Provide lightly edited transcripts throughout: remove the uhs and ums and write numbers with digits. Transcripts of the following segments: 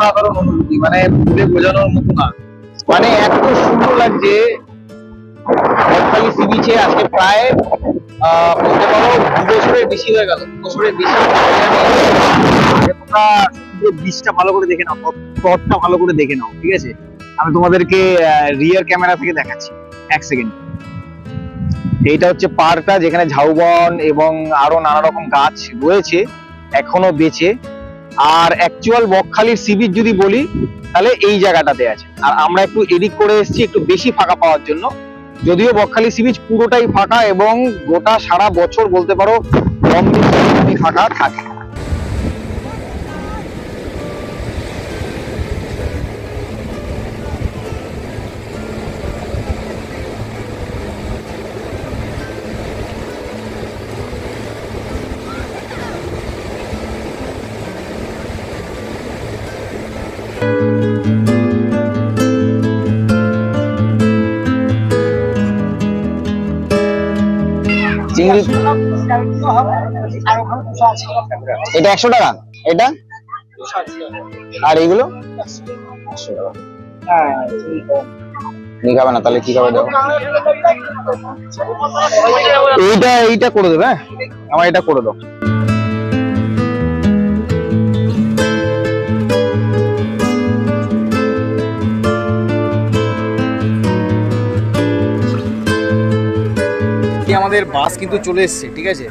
অসাধারণ অনুভূতি, মানে বলে বোঝানোর মতো না। মানে এত সুন্দর লাগছে বকখালি সি বিচে। আজকে প্রায় বলতে পারো 2 বছরের বেশি হয়ে গেল, 2 বছরের বেশি। তোমরা বিচটা ভালো করে দেখে নাও, পথটা ভালো করে দেখে নাও, ঠিক আছে? আমি তোমাদেরকে রিয়ার ক্যামেরা থেকে দেখাচ্ছি, 1 সেকেন্ড। এইটা হচ্ছে পার্কটা, যেখানে ঝাউবন এবং আরো নানা রকম গাছ রয়েছে এখনো বেঁচে। আর অ্যাকচুয়াল বকখালির সি বিচ যদি বলি তাহলে এই জায়গাটাতে আছে। আর আমরা একটু এদিক করে এসেছি একটু বেশি ফাঁকা পাওয়ার জন্য। যদিও বকখালি সি বিচ পুরোটাই ফাঁকা এবং গোটা সারা বছর বলতে পারো কম বেশি ফাঁকা থাকে। চিংড়ি এটা 100 টাকা, এটা আর এইগুলো 100 টাকা। খাবে না তাহলে কি খাবে? দাও এইটা করে দেবে। হ্যাঁ, আমার এটা করে দাও। আমাদের বাস কিন্তু চলে এসছে, ঠিক আছে?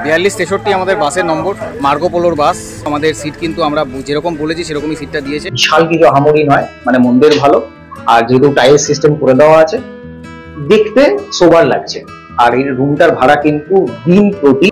4263 আমাদের বাসের নম্বর, মার্গো পোলোর বাস। আমাদের সিট কিন্তু আমরা যেরকম বলেছি সেরকমই সিটটা দিয়েছে। বিশাল কিছু আহামরি নয়, মানে মন্দির ভালো। আর যেহেতু টাইল সিস্টেম করে দেওয়া আছে, দেখতে সোবার লাগছে। আর এই রুমটার ভাড়া কিন্তু দিন প্রতি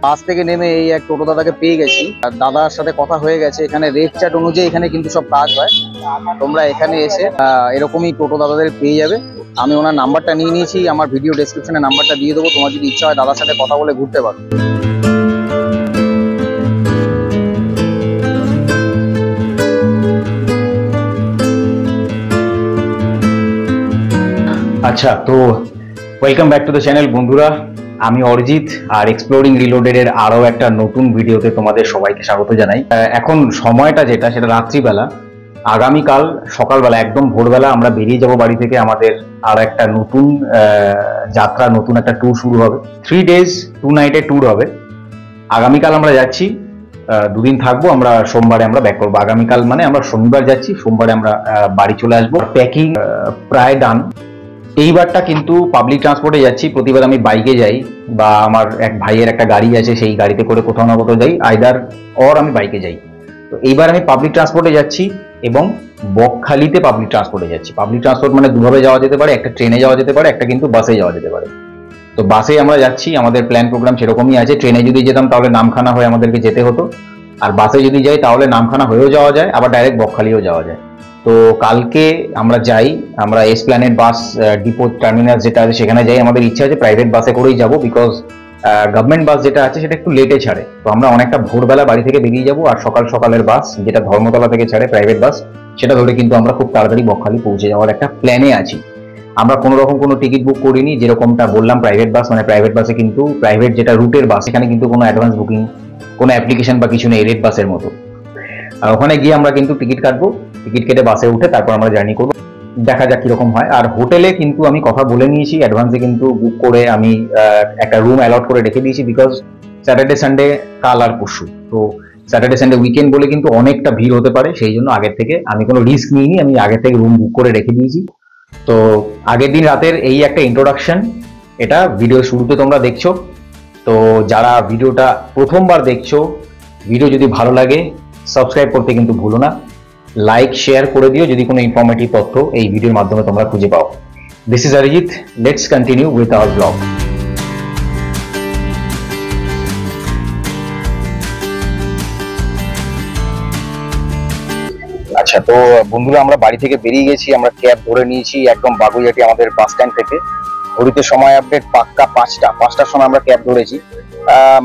বাস থেকে নেমে এই এক টোটো দাদাকে পেয়ে গেছি। আর দাদার সাথে কথা হয়ে গেছে। এখানে রেট চার্ট অনুযায়ী এখানে কিন্তু সব কাজ হয়। তোমরা এখানে এসে এরকমই টোটো দাদাদের পেয়ে যাবে। আমি ওনার নাম্বারটা নিয়ে নিয়েছি, আমার ভিডিও ডেসক্রিপশনে নাম্বারটা দিয়ে দেবো। তোমার যদি ইচ্ছা হয় দাদার সাথে কথা বলে ঘুরতে পারো। আচ্ছা, তো welcome back to the channel বন্ধুরা। আমি অরিজিৎ, আর এক্সপ্লোরিং রিলোডেড এর আরো একটা নতুন ভিডিওতে তোমাদের সবাইকে স্বাগত জানাই। এখন সময়টা যেটা, সেটা রাত্রিবেলা। আগামীকাল সকালবেলা একদম ভোরবেলা আমরা বেরিয়ে যাব বাড়ি থেকে। আমাদের আর একটা নতুন যাত্রা, নতুন একটা ট্যুর শুরু হবে। 3 days 2 night ট্যুর হবে। আগামীকাল আমরা যাচ্ছি, 2 দিন থাকবো। আমরা সোমবারে আমরা ব্যাক করবো। আগামীকাল মানে আমরা শনিবার যাচ্ছি, সোমবারে আমরা বাড়ি চলে আসবো। প্যাকিং প্রায় ডান। এইবারটা কিন্তু পাবলিক ট্রান্সপোর্টে যাচ্ছি। প্রতিবার আমি বাইকে যাই বা আমার এক ভাইয়ের একটা গাড়ি আছে, সেই গাড়িতে করে কোথাও না কোথাও যাই, আইদার অর আমি বাইকে যাই। তো এইবার আমি পাবলিক ট্রান্সপোর্টে যাচ্ছি এবং বকখালিতে পাবলিক ট্রান্সপোর্টে যাচ্ছি। পাবলিক ট্রান্সপোর্ট মানে দুভাবে যাওয়া যেতে পারে, একটা ট্রেনে যাওয়া যেতে পারে, একটা কিন্তু বাসে যাওয়া যেতে পারে। তো বাসে আমরা যাচ্ছি, আমাদের প্ল্যান প্রোগ্রাম সেরকমই আছে। ট্রেনে যদি যেতাম তাহলে নামখানা হয়ে আমাদেরকে যেতে হতো, আর বাসে যদি যাই তাহলে নামখানা হয়েও যাওয়া যায়, আবার ডাইরেক্ট বকখালিও যাওয়া যায়। তো কালকে আমরা যাই, আমরা এসপ্ল্যানেড বাস ডিপো টার্মিনাল যেটা আছে সেখানে যাই। আমাদের ইচ্ছা আছে প্রাইভেট বাসে করেই যাব, বিকজ গভর্নমেন্ট বাস যেটা আছে সেটা একটু লেটে ছাড়ে। তো আমরা অনেকটা ভোরবেলা বাড়ি থেকে বেরিয়ে যাব, আর সকাল সকালের বাস যেটা ধর্মতলা থেকে ছাড়ে প্রাইভেট বাস, সেটা ধরে কিন্তু আমরা খুব তাড়াতাড়ি বকখালি পৌঁছে যাওয়ার একটা প্ল্যানে আছি। আমরা কোনো রকম কোনো টিকিট বুক করিনি, যেরকমটা বললাম প্রাইভেট বাস, মানে প্রাইভেট বাসে কিন্তু প্রাইভেট যেটা রুটের বাস, এখানে কিন্তু কোনো অ্যাডভান্স বুকিং, কোনো অ্যাপ্লিকেশন বা কিছু নেই রেড বাসের মতো। আর ওখানে গিয়ে আমরা কিন্তু টিকিট কাটবো, টিকিট কেটে বাসে উঠে তারপর আমরা জার্নি করবো। দেখা যাক কিরকম হয়। আর হোটেলে কিন্তু আমি কথা বলে নিয়েছি, অ্যাডভান্সে কিন্তু বুক করে আমি একটা রুম অ্যালট করে রেখে দিয়েছি, বিকজ স্যাটারডে সানডে কাল আর পরশু, তো স্যাটারডে সানডে উইকেন্ড বলে কিন্তু অনেকটা ভিড় হতে পারে। সেই জন্য আগের থেকে আমি কোনো রিস্ক নিইনি, আমি আগের থেকে রুম বুক করে রেখে দিয়েছি। তো আগের দিন রাতের এই একটা ইন্ট্রোডাকশন, এটা ভিডিও শুরুতে তোমরা দেখছো। তো যারা ভিডিওটা প্রথমবার দেখছো, ভিডিও যদি ভালো লাগে সাবস্ক্রাইব করতে কিন্তু ভুলো না, লাইক শেয়ার করে দিও যদি কোনো ইনফরমেটিভ তথ্য এই ভিডিওর মাধ্যমে তোমরা খুঁজে পাও। This is Arijit, let's continue with our blog. আচ্ছা, তো বন্ধুরা আমরা বাড়ি থেকে বেরিয়ে গেছি, আমরা ক্যাব ধরে নিয়েছি একদম বাগুইহাটি আমাদের বাস স্ট্যান্ড থেকে। ঘড়িতে সময় আপডেট পাক্কা 5টার সময় আমরা ক্যাব ধরেছি।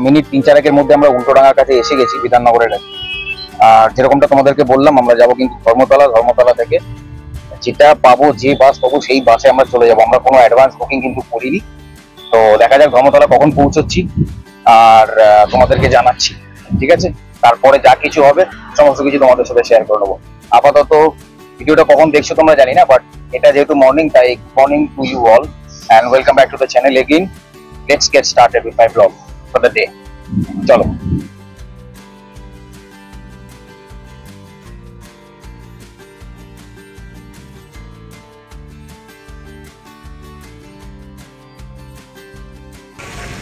মিনিট 3-4 মধ্যে আমরা উল্টোডাঙ্গার কাছে এসে গেছি, বিধাননগরের কাছে। আর যেরকমটা তোমাদেরকে বললাম আমরা যাবো কিন্তু ধর্মতলা থেকে যেটা পাবো, যে বাস পাবো সেই বাসে আমরা চলে যাবো। আমরা কোনো অ্যাডভান্স বুকিং কিন্তু করিনি। তো দেখা যাক ধর্মতলা কখন পৌঁছচ্ছি, আর তোমাদেরকে জানাচ্ছি, ঠিক আছে? তারপরে যা কিছু হবে সমস্ত কিছু তোমাদের সাথে শেয়ার করে নেবো। আপাতত ভিডিওটা কখন দেখছো তোমরা জানি না, বাট এটা যেহেতু মর্নিং, তাই morning to you all and welcome back to the channel again. Let's get started with my vlog for the day. চলো।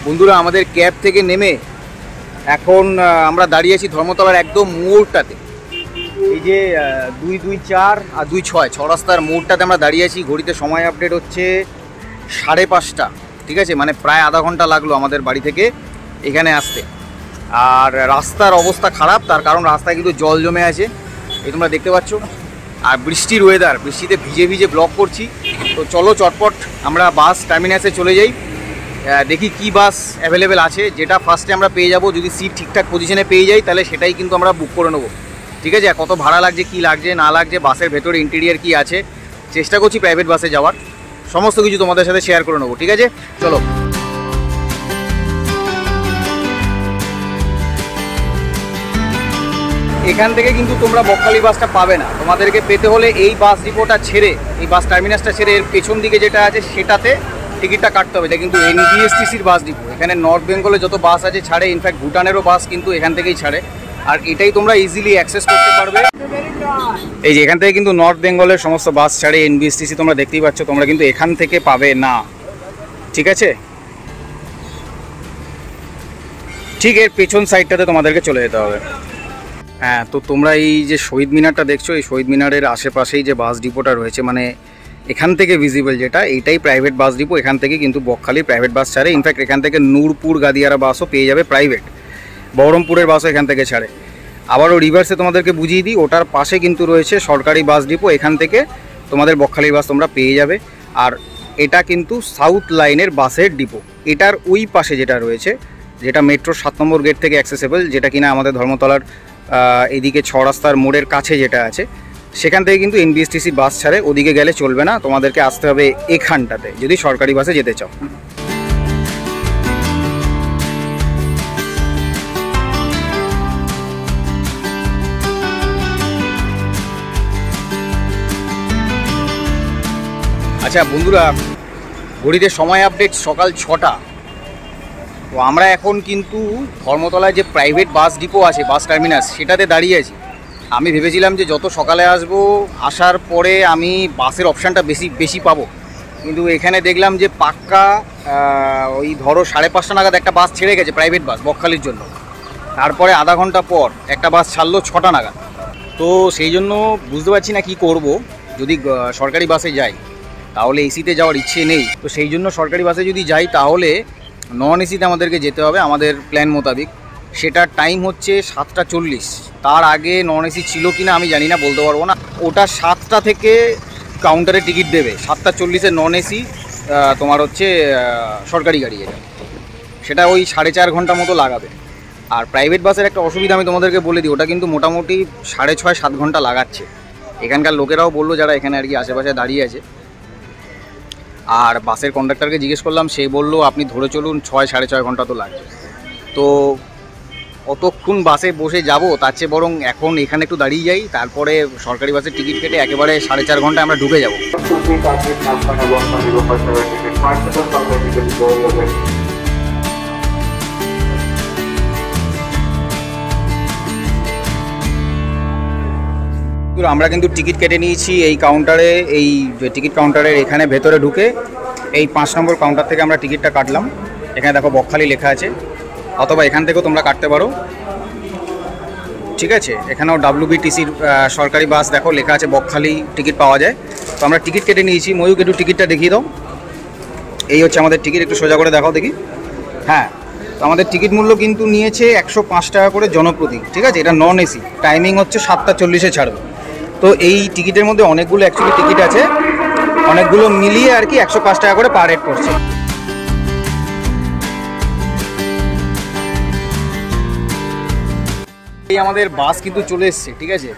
বন্ধুরা, আমাদের ক্যাব থেকে নেমে এখন আমরা দাঁড়িয়ে আছি ধর্মতলার একদম মোড়টাতে। এই যে 224 আর 26 রাস্তার মোড়টাতে আমরা দাঁড়িয়ে আছি। ঘড়িতে সময় আপডেট হচ্ছে 5:30, ঠিক আছে? মানে প্রায় আধা ঘন্টা লাগলো আমাদের বাড়ি থেকে এখানে আসতে। আর রাস্তার অবস্থা খারাপ, তার কারণ রাস্তায় কিন্তু জল জমে আছে, এই তোমরা দেখতে পাচ্ছ। আর বৃষ্টির ওয়েদার, বৃষ্টিতে ভিজে ভিজে ব্লগ করছি। তো চলো চটপট আমরা বাস টার্মিনাসে চলে যাই, দেখি কি বাস অ্যাভেলেবেল আছে। যেটা ফার্স্টে আমরা পেয়ে যাব, যদি সিট ঠিকঠাক পজিশনে পেয়ে যাই তাহলে সেটাই কিন্তু আমরা বুক করে নেবো, ঠিক আছে? কত ভাড়া লাগছে, কি লাগছে না লাগছে, বাসের ভেতরে ইন্টেরিয়ার কি আছে, চেষ্টা করছি প্রাইভেট বাসে যাওয়ার। সমস্ত কিছু তোমাদের সাথে শেয়ার করে নেবো, ঠিক আছে? চলো। এখান থেকে কিন্তু তোমরা বকখালি বাসটা পাবে না, তোমাদেরকে পেতে হলে এই বাস ডিপোটা ছেড়ে, এই বাস টার্মিনাসটা ছেড়ে এর পেছন দিকে যেটা আছে সেটাতে টিকিটটা কাটতে হবে। এটা কিন্তু এনবিএসটিসির বাস ডিপো। এখানে নর্থ বেঙ্গলে যত বাস আছে ছাড়ে, ইনফ্যাক্ট ভুটানেরও বাস কিন্তু এখান থেকেই ছাড়ে। আর এটাই তোমরা ইজিলি অ্যাক্সেস করতে পারবে। এই যে এখান থেকে কিন্তু নর্থ বেঙ্গলের সমস্ত বাস ছাড়ে এনবিএসটিসি, তোমরা দেখতেই পাচ্ছ। তোমরা কিন্তু এখান থেকে পাবে না, ঠিক আছে? ঠিক এর পেছন সাইডটাতে তোমাদেরকে চলে যেতে হবে। হ্যাঁ, তো তোমরা এই যে শহীদ মিনারটা দেখছো, এই শহীদ মিনারের আশেপাশেই যে বাস ডিপোটা রয়েছে, মানে এখান থেকে ভিজিবল যেটা, এইটাই প্রাইভেট বাস ডিপো। এখান থেকে কিন্তু বকখালি প্রাইভেট বাস ছাড়ে। ইনফ্যাক্ট এখান থেকে নূরপুর গাদিয়ারা বাসও পেয়ে যাবে প্রাইভেট। বহরমপুরের বাসও এখান থেকে ছাড়ে। আবারও রিভার্সে তোমাদেরকে বুঝিয়ে দিই, ওটার পাশে কিন্তু রয়েছে সরকারি বাস ডিপো। এখান থেকে তোমাদের বকখালির বাস তোমরা পেয়ে যাবে। আর এটা কিন্তু সাউথ লাইনের বাসের ডিপো। এটার ওই পাশে যেটা রয়েছে, যেটা মেট্রো 7 নম্বর গেট থেকে অ্যাক্সেসেবল, যেটা কিনা আমাদের ধর্মতলার এদিকে 6 রাস্তার মোড়ের কাছে যেটা আছে, সেখান থেকে কিন্তু এনবিএসটিসি বাস ছাড়ে। ওদিকে গেলে চলবে না, তোমাদেরকে আসতে হবে এখানটাতে যদি সরকারি বাসে যেতে চাও। আচ্ছা বন্ধুরা, ঘড়িতে সময় আপডেট সকাল 6টা। তো আমরা এখন কিন্তু ধর্মতলায় যে প্রাইভেট বাস ডিপো আছে, বাস টার্মিনাস, সেটাতে দাঁড়িয়ে আছি। আমি ভেবেছিলাম যে যত সকালে আসবো, আসার পরে আমি বাসের অপশানটা বেশি পাবো, কিন্তু এখানে দেখলাম যে পাক্কা ওই ধরো 5:30 নাগাদ একটা বাস ছেড়ে গেছে, প্রাইভেট বাস বকখালির জন্য। তারপরে আধা ঘন্টা পর একটা বাস ছাড়লো 6টা নাগাদ। তো সেই জন্য বুঝতে পারছি না কি করব। যদি সরকারি বাসে যাই তাহলে এসিতে যাওয়ার ইচ্ছে নেই। তো সেই জন্য সরকারি বাসে যদি যাই তাহলে নন এসিতে আমাদেরকে যেতে হবে আমাদের প্ল্যান মোতাবিক। সেটার টাইম হচ্ছে 7:40। তার আগে নন এসি ছিল কি না আমি জানি না, বলতে পারবো না। ওটা 7টা থেকে কাউন্টারে টিকিট দেবে। 7:40 নন এসি তোমার হচ্ছে সরকারি গাড়ি, এটা সেটা ওই 4.5 ঘন্টা মতো লাগাবে। আর প্রাইভেট বাসের একটা অসুবিধা আমি তোমাদেরকে বলে দিই, ওটা কিন্তু মোটামুটি 6.5-7 ঘন্টা লাগাচ্ছে। এখানকার লোকেরাও বললো যারা এখানে আর কি আশেপাশে দাঁড়িয়ে আছে। আর বাসের কন্ডাক্টরকে জিজ্ঞেস করলাম, সে বললো আপনি ধরে চলুন 6-6.5 ঘন্টা তো লাগবে। তো অতক্ষণ বাসে বসে যাব, তার চেয়ে বরং এখন এখানে একটু দাঁড়িয়ে যাই, তারপরে সরকারি বাসের টিকিট কেটে একেবারে 4.5 ঘন্টায় আমরা ঢুকে যাব। আমরা কিন্তু টিকিট কেটে নিয়েছি এই কাউন্টারে, এই টিকিট কাউন্টারের এখানে ভেতরে ঢুকে এই 5 নম্বর কাউন্টার থেকে আমরা টিকিটটা কাটলাম। এখানে দেখো বকখালি লেখা আছে, অথবা এখান থেকেও তোমরা কাটতে পারো, ঠিক আছে? এখানেও WBTCর সরকারি বাস দেখো লেখা আছে বকখালি, টিকিট পাওয়া যায়। তো আমরা টিকিট কেটে নিয়েছি। ময়ূক একটু টিকিটটা দেখিয়ে দাও। এই হচ্ছে আমাদের টিকিট, একটু সোজা করে দেখাও দেখি। হ্যাঁ, তো আমাদের টিকিট মূল্য কিন্তু নিয়েছে 105 টাকা করে জনপ্রতি, ঠিক আছে? এটা নন এসি, টাইমিং হচ্ছে 7:40 ছাড়বে। তো এই টিকিটের মধ্যে অনেকগুলো অ্যাকচুয়ালি টিকিট আছে, অনেকগুলো মিলিয়ে আর কি 105 টাকা করে পার হেড পড়ছে। এই আমাদের বাস কিন্তু চলে এসছে, ঠিক আছে।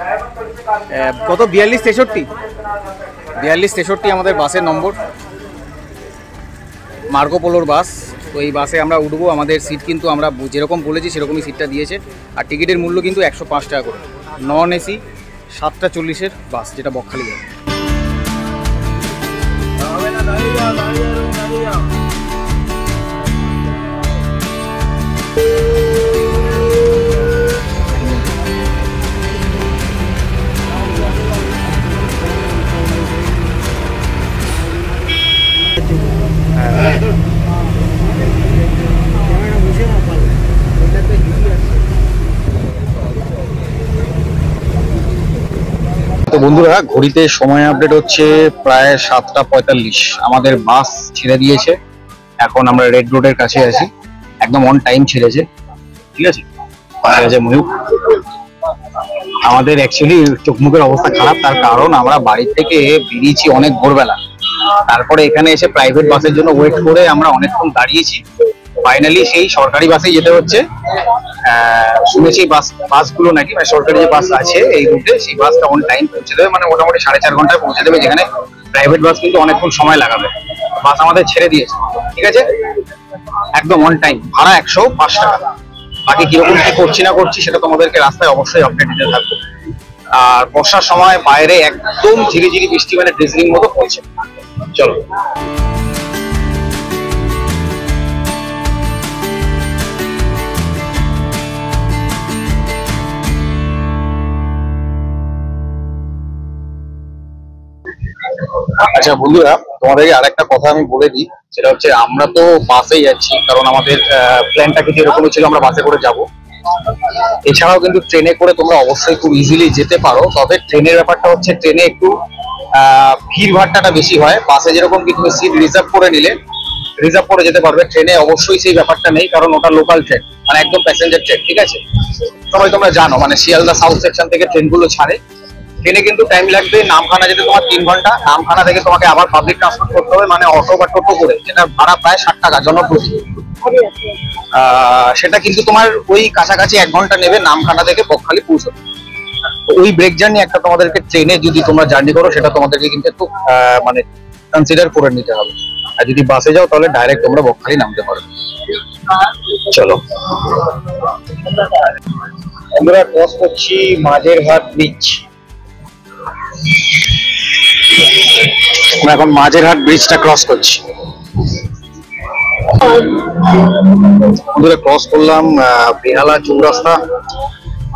কত 42-63 42-63 আমাদের বাসের নম্বর, মার্কো পোলোর বাস। তো এই বাসে আমরা উঠবো। আমাদের সিট কিন্তু আমরা যেরকম বলেছি সেরকমই সিটটা দিয়েছে। আর টিকিটের মূল্য কিন্তু 105 টাকা করে। নন এসি 7টা 40-এর বাস, যেটা বকখালি যাবে। তো বন্ধুরা, ঘড়িতে সময় আপডেট হচ্ছে প্রায় 7টা 45। আমাদের বাস ছেড়ে দিয়েছে। এখন আমরা রেড রোডের কাছে আছি, একদম অন টাইম ছেড়েছে, ঠিক আছে। ময়ূর, আমাদের অ্যাকচুয়ালি চোখ মুখের অবস্থা খারাপ, তার কারণ আমরা বাড়ি থেকে বেরিয়েছি অনেক ভোরবেলা। তারপরে এখানে এসে প্রাইভেট বাসের জন্য ওয়েট করে আমরা অনেকক্ষণ দাঁড়িয়েছি। ফাইনালি সেই সরকারি বাসেই যেতে হচ্ছে। শুনেছি বাসগুলো নাকি, মানে সরকারি যে বাস আছে এই রুটে, সেই বাসটা অন টাইম পৌঁছে দেবে, মানে মোটামুটি 4.5 ঘন্টায় পৌঁছে দেবে, যেখানে প্রাইভেট বাস কিন্তু অনেকক্ষণ সময় লাগাবে। বাস আমাদের ছেড়ে দিয়েছে, ঠিক আছে, একদম অন টাইম। ভাড়া 105 টাকা। বাকি কিরকম কি করছি না করছি সেটা তোমাদেরকে রাস্তায় অবশ্যই আপডেট দিতে থাকবো। আর বর্ষার সময় বাইরে একদম ঝিরিঝিরি বৃষ্টি, মানে ড্রিজলিং মতো পড়ছে। চলো। আচ্ছা বন্ধুরা, তোমাদেরকে আরেকটা কথা আমি বলে দিই, সেটা হচ্ছে আমরা তো বাসেই যাচ্ছি, কারণ আমাদের প্ল্যানটা কিন্তু এরকমই ছিল, আমরা বাসে করে যাব। এছাড়াও কিন্তু ট্রেনে করে তোমরা অবশ্যই খুব ইজিলি যেতে পারো, তবে ট্রেনের ব্যাপারটা হচ্ছে ট্রেনে একটু ভিড় ভাট্টাটা বেশি হয়। বাসে যেরকম কি তুমি সিট রিজার্ভ করে নিলে রিজার্ভ করে যেতে পারবে, ট্রেনে অবশ্যই সেই ব্যাপারটা নেই, কারণ ওটা লোকাল ট্রেন, মানে একদম প্যাসেঞ্জার ট্রেন, ঠিক আছে। সবাই তোমরা জানো, মানে শিয়ালদা সাউথ সেকশন থেকে ট্রেনগুলো ছাড়ে। ট্রেনে কিন্তু টাইম লাগবে, নামখানা যেতে তোমার 3 ঘন্টা। নামখানা থেকে তোমাকে আবার পাবলিক ট্রান্সপোর্ট করতে হবে, মানে অটো বা টোটো করে, যেটা ভাড়া প্রায় 60 টাকা জনপ্রতি। সেটা কিন্তু তোমার ওই কাছাকাছি 1 ঘন্টা নেবে নামখানা থেকে বকখালি পৌঁছতে। ওই ব্রেক জার্নি একটা তোমাদেরকে ট্রেনে যদি তোমরা জার্নি করো, সেটা তোমাদেরকে কিন্তু একটু মানে কনসিডার করে নিতে হবে। আর যদি বাসে যাও তাহলে ডাইরেক্ট তোমরা বকখালি নামতে পারবে। চলো আমরা ক্রস করছি মাঝেরহাট ব্রিজ। আমরা এখন মাঝেরহাট ব্রিজটা ক্রস করছি। ক্রস করলাম বেহালা চৌরাস্তা।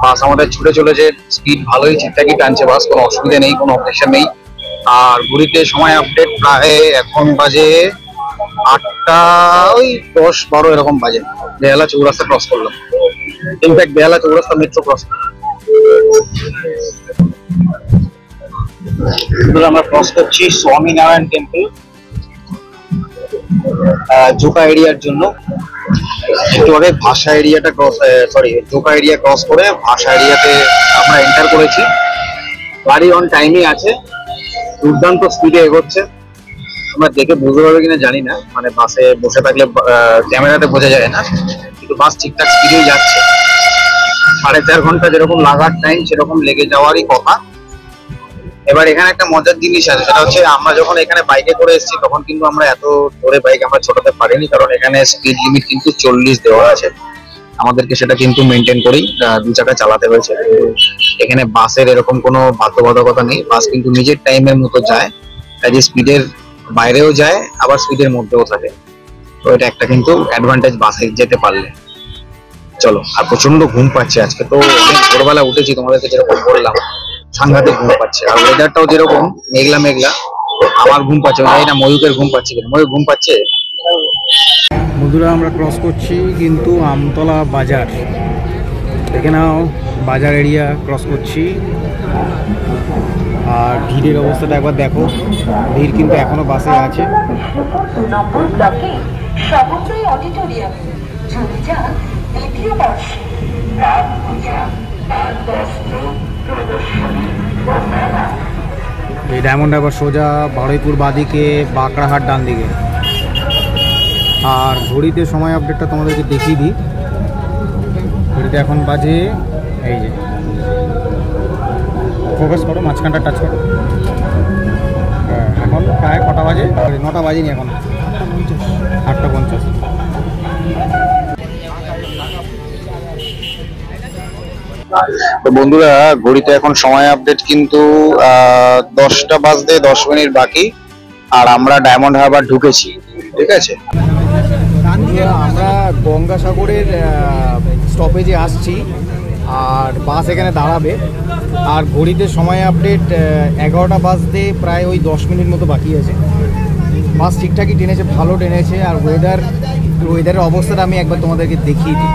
বাস আমাদের ছুটে চলেছে, স্পিড ভালোই ঠিকঠাকই টানছে বাস, কোনো অসুবিধা নেই, কোনো অপারেশন নেই। আর ঘড়িতে সময় আপডেট প্রায় এখন বাজে 8টা 10-12 এরকম বাজে। বেহালা চৌরাস্তা ক্রস করলাম, ইনফ্যাক্ট বেহালা চৌরাস্তা মেট্রো ক্রস করলাম। আমরা ক্রস করছি স্বামীনারায়ণ টেম্পল জোকা এরিয়ার জন্য। একটু আগে ভাষা এরিয়াটা জোকা এরিয়া ক্রস করে ভাষা এরিয়াতে আমরা এন্টার করেছি। গাড়ি অন টাইমই আছে, দুর্দান্ত স্পিডে এগোচ্ছে। তোমরা দেখে বুঝতে পারবে কিনা জানি না, মানে বাসে বসে থাকলে ক্যামেরাতে বোঝা যায় না, কিন্তু বাস ঠিকঠাক স্পিডেই যাচ্ছে। 4.5 ঘন্টা যেরকম লাগার টাইম সেরকম লেগে যাওয়ারই কথা। এবার এখানে একটা মজার জিনিস আছে, সেটা হচ্ছে আমরা যখন এখানে বাইকে করে এসেছি তখন কিন্তু আমরা এত জোরে বাইক আমরা ছোটাতে পারিনি, কারণ এখানে স্পিড লিমিট কিন্তু 40 দেওয়া আছে। আমাদেরকে সেটা কিন্তু মেনটেন করেই 2 চাকা চালাতে হয়েছে। এখানে বাসের এরকম কোনো বাধ্যবাধকতা নেই, বাস কিন্তু নিজের টাইমের মতো যায়, কাজে স্পিডের বাইরেও যায় আবার স্পিডের মধ্যেও থাকে। তো এটা একটা কিন্তু অ্যাডভান্টেজ বাসে যেতে পারলে। চলো। আর প্রচন্ড ঘুম পাচ্ছে আজকে, তো অনেক ভোরবেলা উঠেছি, তোমাদেরকে যেরকম বললাম সাংঘাতিক ঘুম পাচ্ছে। আর ওয়েদারটাও যেরকম মেঘলা মেঘলা, আমার ঘুম পাচ্ছে, জানি না ময়ূকের ঘুম পাচ্ছে কিনা। ময়ূর ঘুম পাচ্ছে। বন্ধুরা, আমরা ক্রস করছি কিন্তু আমতলা বাজার, দেখে নাও বাজার এরিয়া ক্রস করছি। আর ভিড়ের অবস্থাটা একবার দেখো, ভিড় কিন্তু এখনো বাসে আছে। এই ডায়মন্ড হারবার সোজা বারুইপুর বাদিকে, বাঁকড়াহাট ডান দিকে। আর ঘড়িতে সময় আপডেটটা তোমাদেরকে দেখিয়ে দিই। ঘড়িতে ঘড়িতে এখন বাজে, এই যে ফোকাস করো, মাঝখানটা টাচ করো। এখন প্রায় কটা বাজে? 9টা বাজেনি এখন, 8:50। তো বন্ধুরা, ঘড়িতে এখন সময় আপডেট কিন্তু 10টা বাজতে 10 মিনিট বাকি, আর আমরা ডায়মন্ড হারবার ঢুকেছি। ঠিক আছে, আমরা গঙ্গাসাগরের স্টপেজে আসছি, আর বাস এখানে দাঁড়াবে। আর ঘড়িতে সময় আপডেট 11টা বাজতে প্রায় ওই 10 মিনিট মতো বাকি আছে। বাস ঠিকঠাকই টেনেছে, ভালো টেনেছে। আর ওয়েদারের অবস্থাটা আমি একবার তোমাদেরকে দেখিয়ে দিই।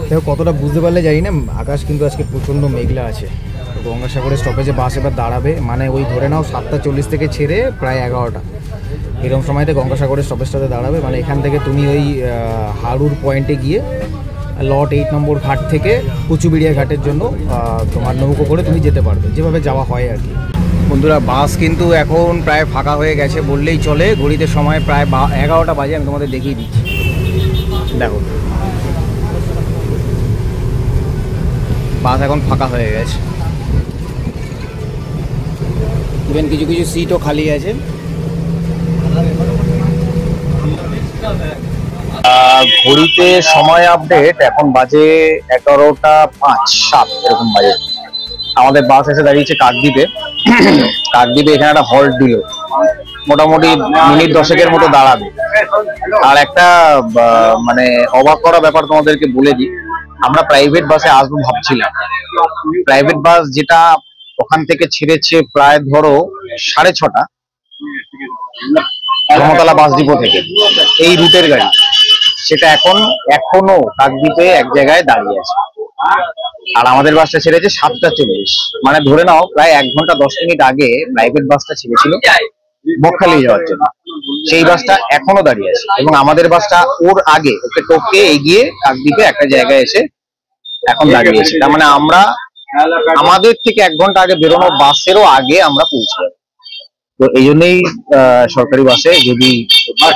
দেখো কতটা বুঝতে পারলে জানি না, আকাশ কিন্তু আজকে প্রচণ্ড মেঘলা আছে। গঙ্গাসাগরের স্টপেজে বাস এবার দাঁড়াবে, মানে ওই ধরে নাও 7:40 থেকে ছেড়ে প্রায় 11টা, এরকম সময়তে গঙ্গাসাগরের স্টপেজটাতে দাঁড়াবে। মানে এখান থেকে তুমি ওই হাড়ুর পয়েন্টে গিয়ে লট 8 নম্বর ঘাট থেকে কুচুবিড়িয়া ঘাটের জন্য তোমার নৌকো করে তুমি যেতে পারবে, যেভাবে যাওয়া হয় আর কি। বন্ধুরা, বাস কিন্তু এখন প্রায় ফাঁকা হয়ে গেছে বললেই চলে। ঘড়িতে সময় প্রায় 11টা বাজে, আমি তোমাদের দেখিয়ে দিচ্ছি। দেখো, বাস এখন ফাঁকা হয়ে গেছে, ইভেন কিছু কিছু সিটও খালি আছে। ঘড়িতে সময় আপডেট এখন বাজে 11:05-7 এরকম বাজে। আমাদের বাস এসে দাঁড়িয়েছে কাকদ্বীপে। কাকদ্বীপে এখানে একটা হল্ট দিল, মোটামুটি মিনিট 10-এর মতো দাঁড়াবে। আর একটা মানে অবাক করা ব্যাপার তোমাদেরকে বলে দিই, আমরা প্রাইভেট বাসে আসবো ভাবছিলাম। প্রাইভেট বাস যেটা ওখান থেকে ছেড়েছে প্রায় ধরো 6:30, ধর্মতলা বাস ডিপো থেকে, এই রুটের গাড়ি, সেটা এখনো কাকদ্বীপে এক জায়গায় দাঁড়িয়ে আছে। আর আমাদের বাসটা ছেড়েছে 7:40, মানে ধরে নাও প্রায় 1 ঘন্টা 10 মিনিট আগে প্রাইভেট বাসটা ছেড়েছিল বকখালি যাওয়ার জন্য। সেই বাসটা এখনো দাঁড়িয়ে আছে, এবং আমাদের বাসটা ওর আগে, ওকে টপকে এগিয়ে কাকদ্বীপে একটা জায়গায় এসে এখন দাঁড়িয়ে আছে। তার মানে আমরা আমাদের থেকে 1 ঘন্টা আগে বেরোনো বাসেরও আগে আমরা পৌঁছে যাবো। তো এই জন্যই সরকারি বাসে যদি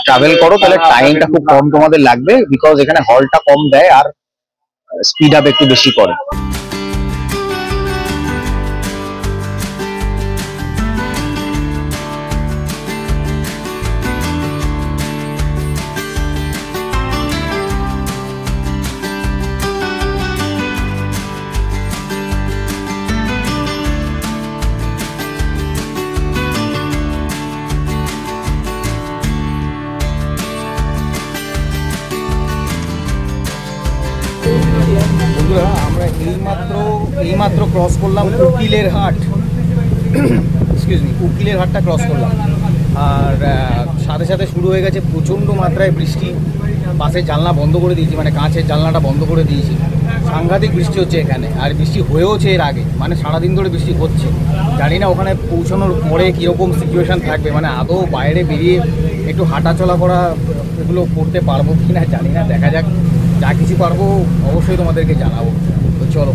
ট্রাভেল করো তাহলে টাইমটা খুব কম তোমাদের লাগবে, বিকজ এখানে হলটা কম দেয় আর স্পিড আপ একটু বেশি করে। বন্ধুরা, আমরা এইমাত্র ক্রস করলাম উকিলের হাট। এক্সকিউজ মি, উকিলের হাটটা ক্রস করলাম। আর সাথে সাথে শুরু হয়ে গেছে প্রচণ্ড মাত্রায় বৃষ্টি। বাসের জানলা বন্ধ করে দিয়েছি, মানে কাঁচের জানলাটা বন্ধ করে দিয়েছি। সাংঘাতিক বৃষ্টি হচ্ছে এখানে, আর বৃষ্টি হয়েওছে এর আগে, মানে সারাদিন ধরে বৃষ্টি হচ্ছে। জানি না ওখানে পৌঁছানোর পরে কীরকম সিচুয়েশান থাকবে, মানে আদৌ বাইরে বেরিয়ে একটু হাঁটাচলা করা এগুলো করতে পারবো কি না জানি না, দেখা যাক। যা কিছু পারবো অবশ্যই তোমাদেরকে জানাবো। তো চলো।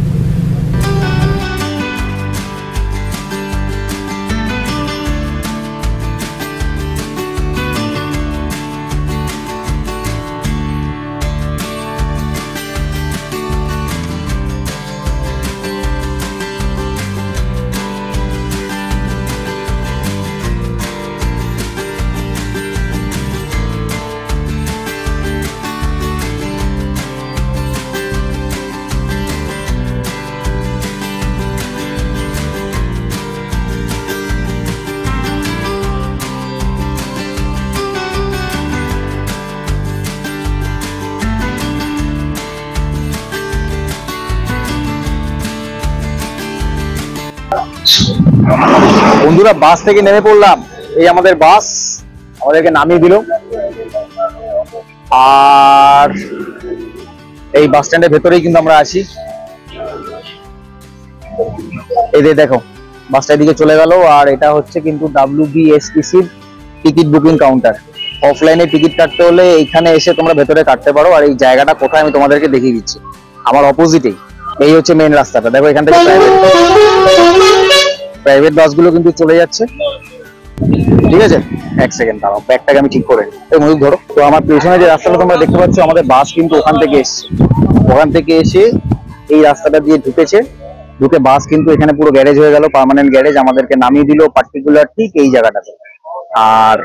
বন্ধুরা, বাস থেকে নেমে পড়লাম। এই আমাদের বাস আমাদেরকে নামিয়ে দিল, আর এই বাস স্ট্যান্ডের ভেতরেই কিন্তু আমরা আছি। এই যে দেখো, বাসটা এদিকে চলে গেল। আর এটা হচ্ছে কিন্তু WBSTCর টিকিট বুকিং কাউন্টার। অফলাইনে টিকিট কাটতে হলে এইখানে এসে তোমরা ভেতরে কাটতে পারো। আর এই জায়গাটা কোথায় আমি তোমাদেরকে দেখিয়ে দিচ্ছি, আমার অপোজিটেই। এই হচ্ছে মেন রাস্তাটা। দেখো, এখান থেকে প্রাইভেট বাসগুলো কিন্তু চলে যাচ্ছে। ঠিক আছে, এক সেকেন্ড দাঁড়াও, ব্যাগটাকে আমি ঠিক করে নিই। এই মধু ধরো। তো আমার পেছনে যে রাস্তাটা তোমরা দেখতে পাচ্ছ, আমাদের বাস কিন্তু ওখান থেকে এসছে। ওখান থেকে এসে এই রাস্তাটা দিয়ে ঢুকেছে, ঢুকে বাস কিন্তু এখানে পুরো গ্যারেজ হয়ে গেল, পার্মানেন্ট গ্যারেজ। আমাদেরকে নামিয়ে দিল পার্টিকুলার ঠিক এই জায়গাটাতে। আর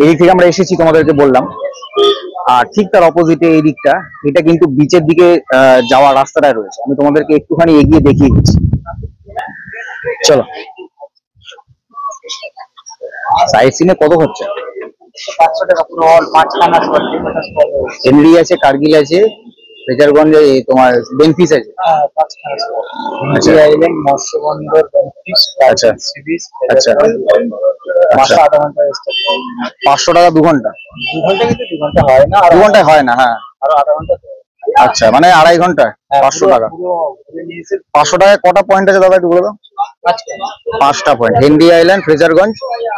এই থেকে আমরা এসেছি তোমাদেরকে বললাম। আর ঠিক তার অপোজিটে এই দিকটা, এটা কিন্তু বিচের দিকে যাওয়ার রাস্তাটা রয়েছে। আমি তোমাদেরকে একটুখানি এগিয়ে দেখিয়ে দিচ্ছি, চলো। সাইড সিনে কত খরচা? 500 টাকা পুরো অল 5খানা হেনরি আছে, কার্গিল আছে, ফ্রেজারগঞ্জে তোমার বেনফিস আছে। 5খানা আচ্ছা আইল্যান্ড, মৎস্যবন্দর, বেনফিস, আচ্ছা সি বিচ। আচ্ছা মাত্র আচ্ছা। আধা ঘন্টা 500 টাকা 2 ঘন্টা? 2 ঘন্টা কিন্তু 2 ঘন্টা হয় না, আর 2 ঘন্টায় হয় না, হ্যাঁ। আরো আধা ঘন্টা। আচ্ছা, মানে 2.5 ঘন্টায় 500 টাকা। পুরো ঘুরে নিয়েছে 500 টাকায় কটা পয়েন্ট আছে দাদা, একটু বলে দাও। 5টা point, Henry Island, Fraserganj,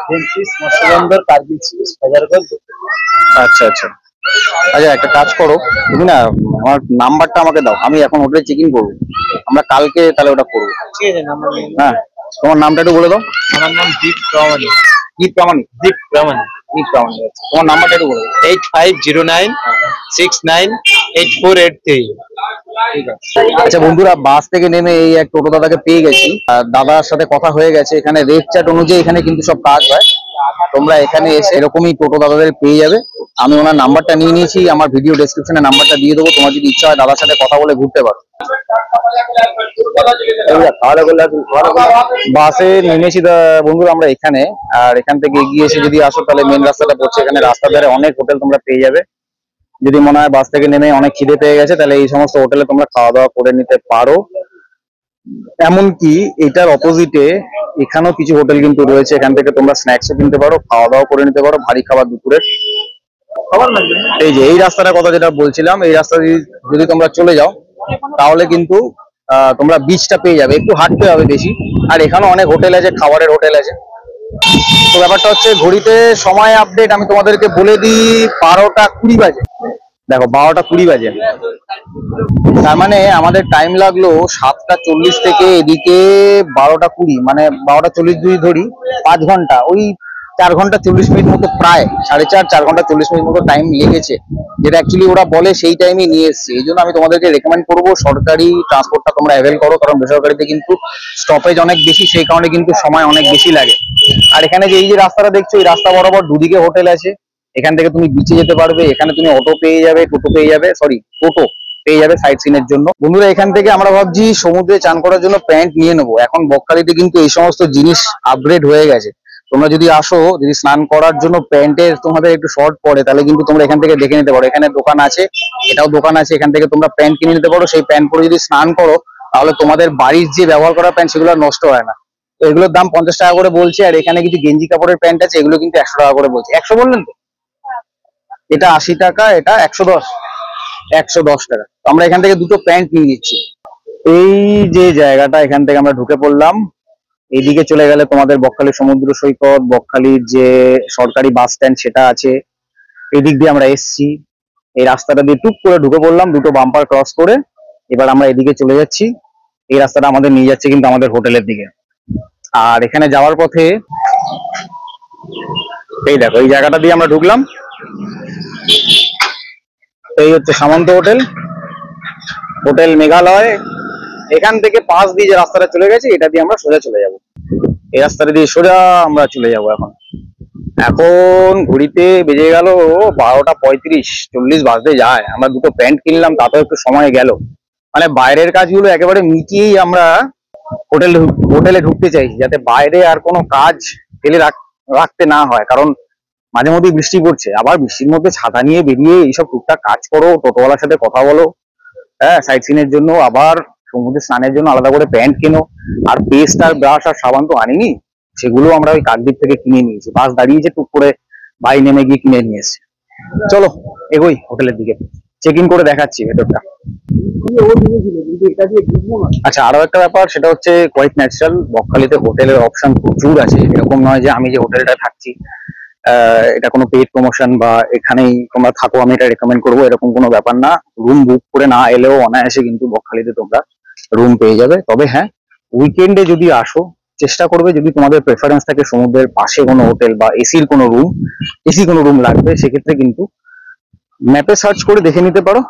Benfish, মৎস্যবন্দর, কার্গিল, সি বিচ, ফ্রেজারগঞ্জ। আচ্ছা আচ্ছা আচ্ছা। একটা কাজ করো, তুমি না আমার নাম্বারটা আমাকে দাও, আমি এখন হোটেলে চেক ইন করবো। আমরা কালকে তাহলে ওটা করবো। ঠিক আছে, নাম্বার নিন। হ্যাঁ, তোমার নামটা একটু বলে দাও। আমার নাম দীপ প্রামাণিক। দীপ প্রামাণিক? দীপ প্রামাণিক। দীপ প্রামাণিক, তোমার নাম্বারটা একটু বলে দাও। 8509698483। ঠিক আছে। আচ্ছা বন্ধুরা, বাস থেকে নেমে এই এক টোটো দাদাকে পেয়ে গেছি। আর দাদার সাথে কথা হয়ে গেছে। এখানে রেট চার্ট অনুযায়ী এখানে কিন্তু সব কাজ হয়। তোমরা এখানে এসে এরকমই টোটো দাদাদের পেয়ে যাবে। আমি ওনার নাম্বারটা নিয়ে নিয়েছি, আমার ভিডিও ডেসক্রিপশনে নাম্বারটা দিয়ে দেবো। তোমার যদি ইচ্ছা হয় দাদার সাথে কথা বলে ঘুরতে পারো। বাসে নেমেছি বন্ধুরা আমরা এখানে। আর এখান থেকে এগিয়ে এসে যদি আসো তাহলে মেন রাস্তাটা পড়ছে। এখানে রাস্তার ধারে অনেক হোটেল তোমরা পেয়ে যাবে। যদি মনে হয় বাস থেকে নেমে অনেক খিদে পেয়ে গেছে, তাহলে এই সমস্ত হোটেলে তোমরা খাওয়া দাওয়া করে নিতে পারো। এমনকি এটার অপোজিটে এখানেও কিছু হোটেল কিন্তু রয়েছে, এখান থেকে তোমরা স্ন্যাক্সও কিনতে পারো, খাওয়া দাওয়া করে নিতে পারো, ভারী খাবার দুপুরের। এই যে এই রাস্তাটার কথা যেটা বলছিলাম, এই রাস্তা যদি তোমরা চলে যাও তাহলে কিন্তু তোমরা বিচটা পেয়ে যাবে। একটু হাঁটতে হবে বেশি। আর এখানে অনেক হোটেল আছে, খাবারের হোটেল আছে। তো ব্যাপারটা হচ্ছে ঘড়িতে সময় আপডেট আমি তোমাদেরকে বলে দিই, 12টা 20 বাজে। দেখো 12টা 20 বাজে, তার মানে আমাদের টাইম লাগলো 7টা 40 থেকে এদিকে 12টা 20, মানে 12টা 40 যদি ধরি 5 ঘন্টা, ওই 4 ঘন্টা 40 মিনিট মতো, প্রায় 4.5 ঘন্টা 40 মিনিট মতো টাইম লেগেছে। যেটা অ্যাকচুয়ালি ওরা বলে সেই টাইমে নিয়ে এসছে। এই জন্য আমি তোমাদেরকে রেকমেন্ড করবো সরকারি ট্রান্সপোর্টটা তোমরা অ্যাভেল করো, কারণ বেসরকারিতে কিন্তু স্টপেজ অনেক বেশি, সেই কারণে কিন্তু সময় অনেক বেশি লাগে। আর এখানে যে এই যে রাস্তাটা দেখছো, এই রাস্তা বরাবর দুদিকে হোটেল আছে। এখান থেকে তুমি বিচে যেতে পারবে, এখানে তুমি অটো পেয়ে যাবে, টোটো পেয়ে যাবে, টোটো পেয়ে যাবে সাইট সিনের জন্য। বন্ধুরা এখান থেকে আমরা ভাবছি সমুদ্রে চান করার জন্য প্যান্ট নিয়ে নেবো। এখন বকখালিতে কিন্তু এই সমস্ত জিনিস আপগ্রেড হয়ে গেছে। তোমরা যদি আসো, যদি স্নান করার জন্য প্যান্টের তোমাদের একটু শর্ট পড়ে, তাহলে কিন্তু তোমরা এখান থেকে দেখে নিতে পারো। এখানে দোকান আছে, এটাও দোকান আছে, এখান থেকে তোমরা প্যান্ট কিনে নিতে পারো। সেই প্যান্ট পরে যদি স্নান করো তাহলে তোমাদের বাড়ির যে ব্যবহার করা প্যান্ট সেগুলো নষ্ট হয় না। তো এগুলোর দাম 50 টাকা করে বলছে। আর এখানে কিছু গেঞ্জি কাপড়ের প্যান্ট আছে, এগুলো কিন্তু 100 টাকা করে বলছে। 100 বললেন তো? এটা 80 টাকা, এটা 110 টাকা। আমরা এখান থেকে দুটো প্যান্ট নিয়ে নিচ্ছি। এই যে জায়গাটা, এখান থেকে আমরা ঢুকে পড়লাম। এইদিকে চলে গেলে তোমাদের বকখালি সমুদ্র সৈকত, বকখালির যে সরকারি বাস স্ট্যান্ড সেটা আছে। এদিক দিয়ে আমরা এসছি, এই রাস্তাটা দিয়ে টুক করে ঢুকে পড়লাম, দুটো বাম্পার ক্রস করে। এবার আমরা এদিকে চলে যাচ্ছি। এই রাস্তাটা আমাদের নিয়ে যাচ্ছে কিন্তু আমাদের হোটেলের দিকে। আর এখানে যাওয়ার পথে এই দেখো, এই জায়গাটা দিয়ে আমরা ঢুকলাম। এই হচ্ছে সামন্ত হোটেল, হোটেল মেঘালয়। এখান থেকে পাশ দিয়ে যে রাস্তাটা চলে গেছে, এটা দিয়ে আমরা সোজা চলে যাব। এই রাস্তাটা দিয়ে সোজা আমরা চলে যাব। এখন ঘড়িতে বেজে গেল 12টা 35, 40 বাজতে যায়। আমরা দুটো প্যান্ট কিনলাম, তাতেও একটু সময় গেল। মানে বাইরের কাজগুলো একেবারে মিটিয়েই আমরা হোটেলে ঢুকতে চাইছি, যাতে বাইরে আর কোনো কাজ ফেলে রাখতে না হয়। কারণ মাঝে মধ্যে বৃষ্টি পড়ছে, আবার বৃষ্টির মধ্যে ছাতা নিয়ে বেরিয়ে এইসব টুকটাক কাজ করো, টোটোওয়ালার সাথে কথা বলো, হ্যাঁ, সাইট সিনের জন্য, আবার সমুদ্রে স্নানের জন্য আলাদা করে প্যান্ট কেনো। আর পেস্ট আর ব্রাশ আর সাবান তো আনিনি, সেগুলো আমরা ওই কাকদ্বীপ থেকে কিনে নিয়েছি। বাস দাঁড়িয়েছে, টুক করে ভাই নেমে গিয়ে কিনে নিয়ে এসেছি। চলো এগোই হোটেলের দিকে, চেক ইন করে দেখাচ্ছি ভেতরটা। আচ্ছা, আরো একটা ব্যাপার, সেটা হচ্ছে কোয়াইট ন্যাচারাল। বকখালিতে হোটেলের অপশন প্রচুর আছে। এরকম নয় যে আমি যে হোটেলটা থাকছি এটা কোনো পেইড প্রমোশন বা এখানেই তোমরা থাকো আমি এটা রেকমেন্ড করবো, এরকম কোনো ব্যাপার না। রুম বুক করে না এলেও অনায়াসে কিন্তু বকখালিতে তোমরা রুম পেয়ে যাবে। তবে হ্যাঁ, উইকেন্ডে যদি আসো, চেষ্টা করবে যদি তোমাদের প্রেফারেন্স থাকে সমুদ্রের পাশে কোনো হোটেল বা এসি কোনো রুম লাগবে, সেক্ষেত্রে কিন্তু ম্যাপে সার্চ করে দেখে নিতে পারো।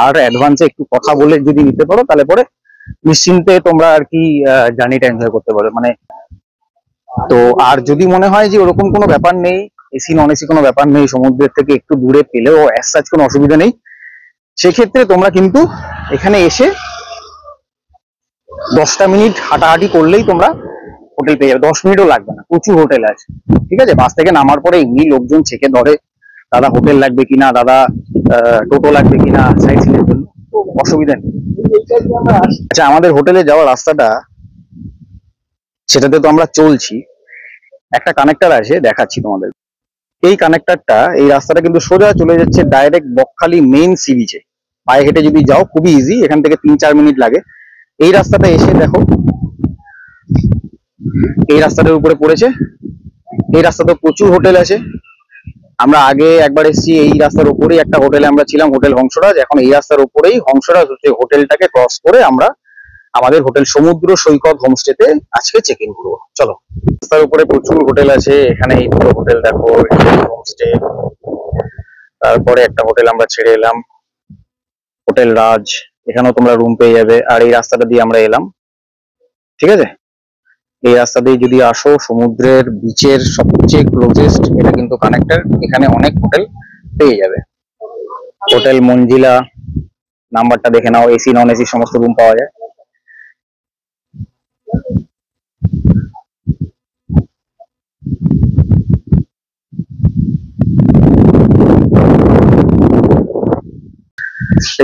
আর অ্যাডভান্সে একটু কথা বলে যদি নিতে পারো তাহলে পরে নিশ্চিন্তে তোমরা আর কি জার্নিটা এনজয় করতে পারো। মানে তো আর যদি মনে হয় যে ওরকম কোনো ব্যাপার নেই, এসি নন এসি কোনো ব্যাপার নেই, সমুদ্রের থেকে একটু দূরে পেলেও অ্যাজ সাচ কোনো অসুবিধা নেই, সেক্ষেত্রে তোমরা কিন্তু এখানে এসে 10টা মিনিট হাঁটাহাঁটি করলেই তোমরা হোটেল পেয়ে যাবে। 10 মিনিটও লাগবে না, প্রচুর হোটেল আছে। ঠিক আছে, বাস থেকে নামার পরে এমনি লোকজন চেকে ধরে, দাদা হোটেল লাগবে কিনা, দাদা টোটো লাগবে কিনা সাইড সিনের জন্য, অসুবিধা নেই। আচ্ছা, আমাদের হোটেলে যাওয়ার রাস্তাটা সেটাতে তো আমরা চলছি, একটা কানেক্টর আছে দেখাচ্ছি তোমাদের। এই কানেক্টরটা, এই রাস্তাটা কিন্তু সোজা চলে যাচ্ছে ডাইরেক্ট বকখালি মেইন সি বিচে। পায়ে হেঁটে যদি যাও খুবই ইজি, এখান থেকে 3-4 মিনিট লাগে। এই রাস্তাটা এসে দেখো, এই রাস্তাটার উপরে পড়েছে। এই রাস্তাতে প্রচুর হোটেল আছে। আমরা আগে একবার এসেছি, এই রাস্তার উপরেই একটা হোটেলে আমরা ছিলাম, হোটেল হংসরাজ। এখন এই রাস্তার উপরেই হংসরাজ হচ্ছে হোটেলটাকে ক্রস করে আমরা আমাদের হোটেল সমুদ্র সৈকত হোমস্টেতে আজকে চেক ইন করবো। চলো, রাস্তার উপরে প্রচুর হোটেল আছে। এখানে এই দুটো হোটেল দেখো, হোমস্টে। তারপরে একটা হোটেল আমরা ছেড়ে এলাম, হোটেল রাজ, এখানেও তোমরা রুম পেয়ে যাবে। আর এই রাস্তাটা দিয়ে আমরা এলাম, ঠিক আছে। এই রাস্তা দিয়ে যদি আসো, সমুদ্রের বিচের সবচেয়ে ক্লোজেস্ট এটা কিন্তু কানেক্টর, এখানে অনেক হোটেল পেয়ে যাবে। হোটেল মঞ্জিলা, নাম্বারটা দেখে নাও, এসি নন এসি সমস্ত রুম পাওয়া যায়।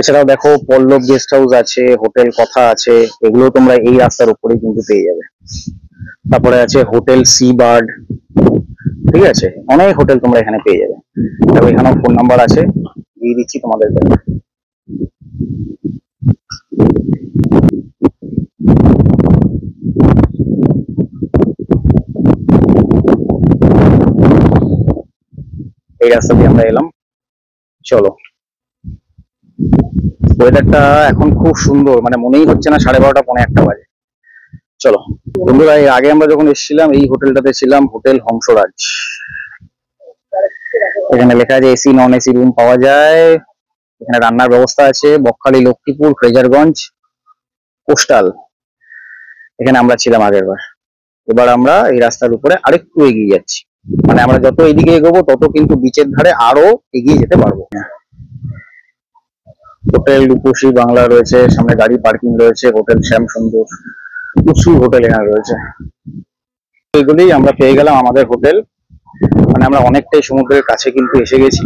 এছাড়াও দেখো পল্লব গেস্ট হাউস আছে, হোটেল কথা আছে, এগুলো তোমরা এই রাস্তার উপরেই কিন্তু পেয়ে যাবে। তারপরে আছে হোটেল সি বার্ড, ঠিক আছে, অনেক হোটেল তোমরা এখানে পেয়ে যাবে। তবে এখানেও ফোন নাম্বার আছে, দিয়ে দিচ্ছি তোমাদেরকে। এই রাস্তা দিয়ে আমরা এলাম। চলো, ওয়েদারটা এখন খুব সুন্দর, মানে মনেই হচ্ছে না 12:30 পৌনে 1টা বাজে। চলো বন্ধুরা, এর আগে আমরা যখন এসেছিলাম এই হোটেলটাতে ছিলাম, হোটেল হংসরাজ। এখানে লেখা আছে এসি নন এসি রুম পাওয়া যায়, এখানে রান্নার ব্যবস্থা আছে। বকখালি, লক্ষ্মীপুর, ফ্রেজারগঞ্জ, কোস্টাল, এখানে আমরা ছিলাম আগের বার। এবার আমরা এই রাস্তার উপরে আরেকটু এগিয়ে যাচ্ছি, মানে আমরা যত এদিকে এগোবো তত কিন্তু বিচের ধারে আরো এগিয়ে যেতে পারবো। হোটেল রূপসী বাংলা রয়েছে, সামনে গাড়ি পার্কিং রয়েছে। হোটেল শ্যাম সুন্দর, প্রচুর হোটেল এখানে রয়েছে। এগুলি আমরা পেয়ে গেলাম আমাদের হোটেল, মানে আমরা অনেকটাই সমুদ্রের কাছে কিন্তু এসে গেছি।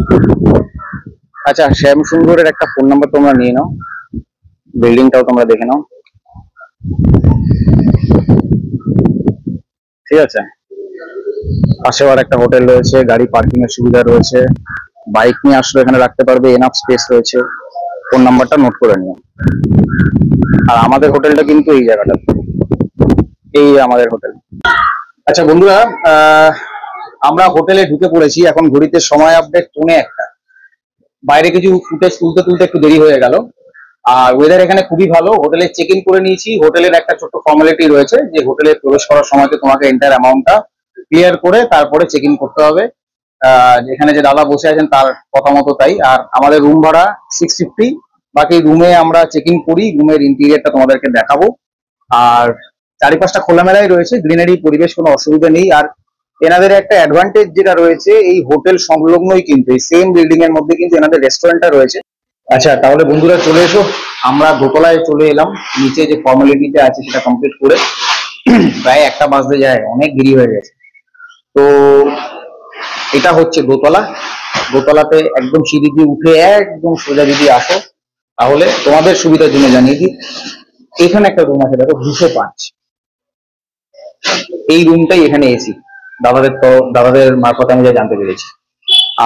আচ্ছা, শ্যাম সুন্দরের একটা ফোন নাম্বার তোমরা নিয়ে নাও, বিল্ডিংটাও তোমরা দেখে নাও, ঠিক আছে। পাশেও আর একটা হোটেল রয়েছে, গাড়ি পার্কিং এর সুবিধা রয়েছে, বাইক নিয়ে আসলে এখানে রাখতে পারবে, এনাফ স্পেস রয়েছে। ফোন নাম্বারটা নোট করে নিও। আর আমাদের হোটেলটা কিন্তু এই জায়গাটা, এই আমাদের হোটেল। আচ্ছা বন্ধুরা, আমরা হোটেলে ঢুকে পড়েছি। এখন ঘড়িতে সময় আপডেট 1:45। বাইরে কিছু ফুটেজ তুলতে তুলতে একটু দেরি হয়ে গেল। আর ওয়েদার এখানে খুবই ভালো। হোটেলে চেক ইন করে নিয়েছি। হোটেলের একটা ছোট্ট ফর্মালিটি রয়েছে যে হোটেলে প্রবেশ করার সময় তোমাকে এন্টার অ্যামাউন্টটা ক্লিয়ার করে তারপরে চেক ইন করতে হবে। এখানে যে দাদা বসে আছেন তার কথা মতো তাই। আর আমাদের রুম ভাড়া 650। বাকি রুমে আমরা চেক ইন করি, রুমের ইন্টেরিয়রটা তোমাদেরকে দেখাবো। আর চারিপাশটা খোলামেলাই রয়েছে, গ্রিনারি পরিবেশ, কোনো অসুবিধা নেই। আর এনাদের একটা অ্যাডভান্টেজ যেটা রয়েছে, এই হোটেল সংলগ্নই কিন্তু এই সেম বিল্ডিং এর মধ্যে কিন্তু এনাদের রেস্টুরেন্টটা রয়েছে। আচ্ছা তাহলে বন্ধুরা চলে এসো, আমরা দোতলায় চলে এলাম। নিচে যে ফর্মালিটিটা আছে সেটা কমপ্লিট করে প্রায় 1টা বাজতে যায়, অনেক দেরি হয়ে গেছে। তো এটা হচ্ছে দোতলা। দোতলাতে একদম সিঁড়ি দিয়ে উঠে একদম সোজা যদি আসো, তাহলে তোমাদের সুবিধার জন্য জানিয়ে দিই, এখানে একটা রুম আছে দেখো, 205। এই রুমটাই এখানে এসি, দাদাদের মারফত আমি যা জানতে পেরেছি।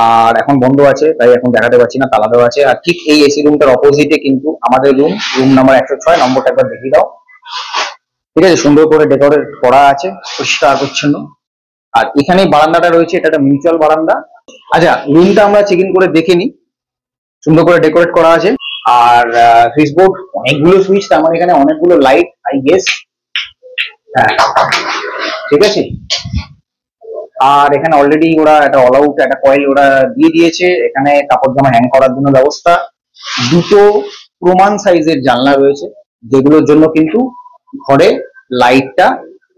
আর এখন বন্ধ আছে, তাই এখন দেখাতে পারছি না, তালা দেওয়া আছে। আর ঠিক এই এসি রুমটার অপোজিটে কিন্তু আমাদের রুম নাম্বার 106, নম্বরটা একবার দেখিয়ে দাও। ঠিক আছে, সুন্দর করে ডেকোরেট করা আছে, পরিষ্কার পরিচ্ছন্ন। আর এখানে বারান্দাটা রয়েছে, এটা একটা মিউচুয়াল বারান্দা। আচ্ছা, রুমটা আমরা চেক ইন করে দেখে নিই। সুন্দর করে ডেকোরেট করা আছে। আর সুইচ বোর্ড, অনেকগুলো সুইচ, তার মানে এখানে অনেকগুলো লাইট, আই গেস। হ্যাঁ, ঠিক আছে। আর এখানে অলরেডি ওরা একটা অল আউট একটা কয়েল ওরা দিয়ে দিয়েছে, এখানে কাপড় জামা হ্যাং করার জন্য ব্যবস্থা, দুটো প্রমাণ সাইজের জানলা রয়েছে, যেগুলোর জন্য কিন্তু ঘরে লাইটটা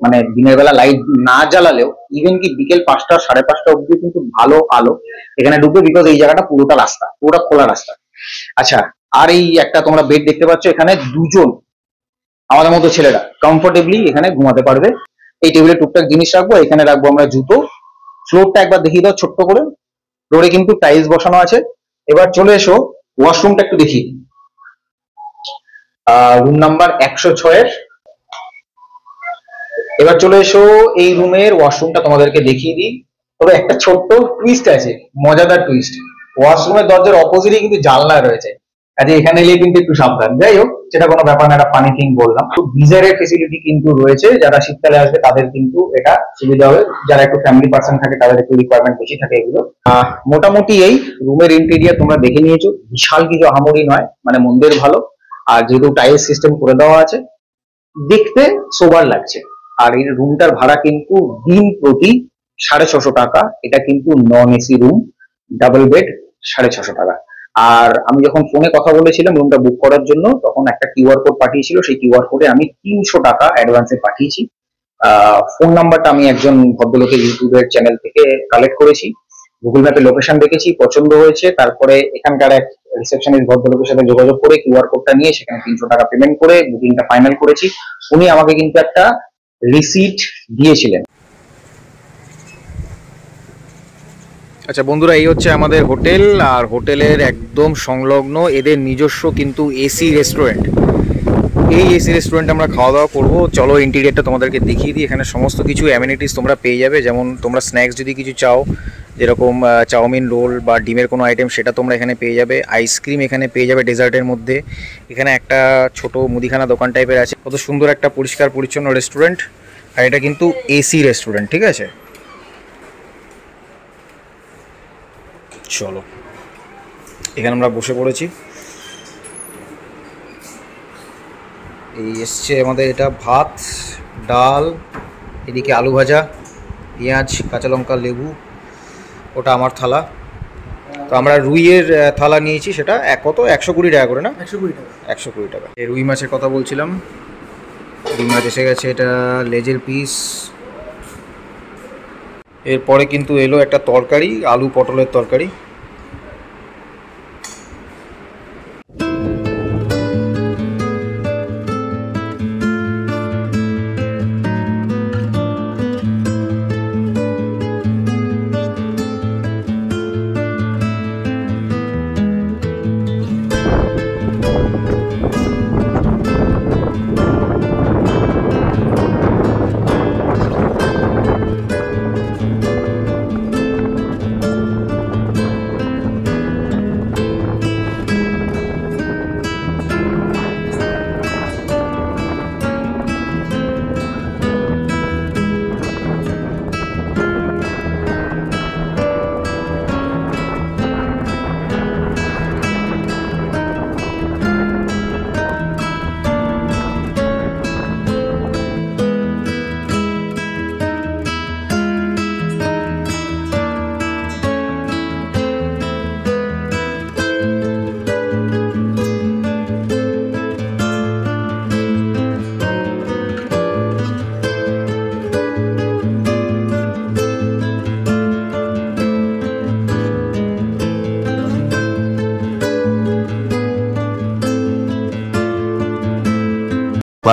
মানে দিনের বেলা লাইট না জ্বালালেও ইভেন কি বিকেল 5টা 5:30 অব্দি কিন্তু ভালো আলো এখানে ঢুকবে, বিকজ এই জায়গাটা পুরোটা রাস্তা, পুরোটা খোলা রাস্তা। আচ্ছা, আর এই একটা তোমরা বেড দেখতে পাচ্ছ, এখানে দুজন আমাদের মতো ছেলেরা কমফোর্টেবলি এখানে ঘুমাতে পারবে। এই টেবিলে টুকটাক জিনিস রাখবো, এখানে রাখবো আমরা জুতো। ফ্লোরটা একবার দেখিয়ে দাও ছোট্ট করে, ফ্লোরে কিন্তু টাইলস বসানো আছে। এবার চলে এসো ওয়াশরুমটা একটু দেখি, রুম নাম্বার 106-এর। এবার চলে এসো এই রুমের ওয়াশরুমটা তোমাদেরকে দেখিয়ে দিই। তবে একটা ছোট্ট টুইস্ট আছে, মজাদার টুইস্ট। ওয়াশরুমের দরজার অপোজিটে কিন্তু জানলা রয়েছে, কাজে এখানে এলে কিন্তু একটু সাবধান। যাই হোক, সেটা কোনো ব্যাপার না, একটা ফানি থিং বললাম। গিজারের ফেসিলিটি কিন্তু রয়েছে, যারা শীতকালে আসবে তাদের কিন্তু এটা সুবিধা হবে, যারা একটু ফ্যামিলি পার্সন থাকে তাদের একটু রিকোয়ারমেন্ট বেশি থাকে এগুলো। মোটামুটি এই রুমের ইন্টেরিয়ার তোমরা দেখে নিয়েছো, বিশাল কিছু আহামরি নয়, মানে মন্দির ভালো। আর যেহেতু টাইলস সিস্টেম করে দেওয়া আছে, দেখতে সোবার লাগছে। আর এই রুমটার ভাড়া কিন্তু দিন প্রতি 650 টাকা। এটা কিন্তু non AC room, double bed, 650 টাকা। আর আমি যখন ফোনে কথা বলেছিলাম রুমটা বুক করার জন্য, তখন একটা কিউআর কোড পাঠিয়েছিল, সেই কিউআর কোডে আমি 300 টাকা অ্যাডভান্সে পাঠিয়েছি। ফোন নাম্বারটা আমি একজন ভদ্রলোকের ইউটিউবের চ্যানেল থেকে কালেক্ট করেছি, গুগল ম্যাপে লোকেশন দেখেছি, পছন্দ হয়েছে, তারপরে এখানকার এক রিসেপশনিস্ট ভদ্রলোকের সাথে যোগাযোগ করে কিউআর কোডটা নিয়ে সেখানে 300 টাকা পেমেন্ট করে বুকিংটা ফাইনাল করেছি। উনি আমাকে কিন্তু একটা রিসিট দিয়েছিলেন। আচ্ছা বন্ধুরা, এই হচ্ছে আমাদের হোটেল, আর হোটেলের একদম সংলগ্ন এদের নিজস্ব কিন্তু এসি রেস্টুরেন্ট। এই এসি রেস্টুরেন্টে আমরা খাওয়া দাওয়া করবো। চলো ইন্টেরিয়রটা তোমাদেরকে দেখিয়ে দিই। এখানে সমস্ত কিছু অ্যামিনিটিস তোমরা পেয়ে যাবে, যেমন তোমরা স্ন্যাক্স যদি কিছু চাও, যেরকম চাউমিন, রোল বা ডিমের কোনো আইটেম, সেটা তোমরা এখানে পেয়ে যাবে। আইসক্রিম এখানে পেয়ে যাবে ডেজার্টের মধ্যে। এখানে একটা ছোট মুদিখানা দোকান টাইপের আছে। কত সুন্দর একটা পরিষ্কার পরিচ্ছন্ন রেস্টুরেন্ট, আর এটা কিন্তু এসি রেস্টুরেন্ট, ঠিক আছে। চলো, এখানে আমরা বসে পড়েছি। এই এসছে আমাদের এটা ভাত, ডাল, এদিকে আলু ভাজা, পেঁয়াজ, কাঁচা লঙ্কা, লেবু। ওটা আমার থালা। তো আমরা রুইয়ের থালা নিয়েছি, সেটা কত 120 টাকা করে না? 120 টাকা। 120 টাকা। এই রুই মাছের কথা বলছিলাম, রুই মাছ এসে গেছে, এটা লেজের পিস। এরপরে কিন্তু এলো একটা তরকারি, আলু পটলের তরকারি।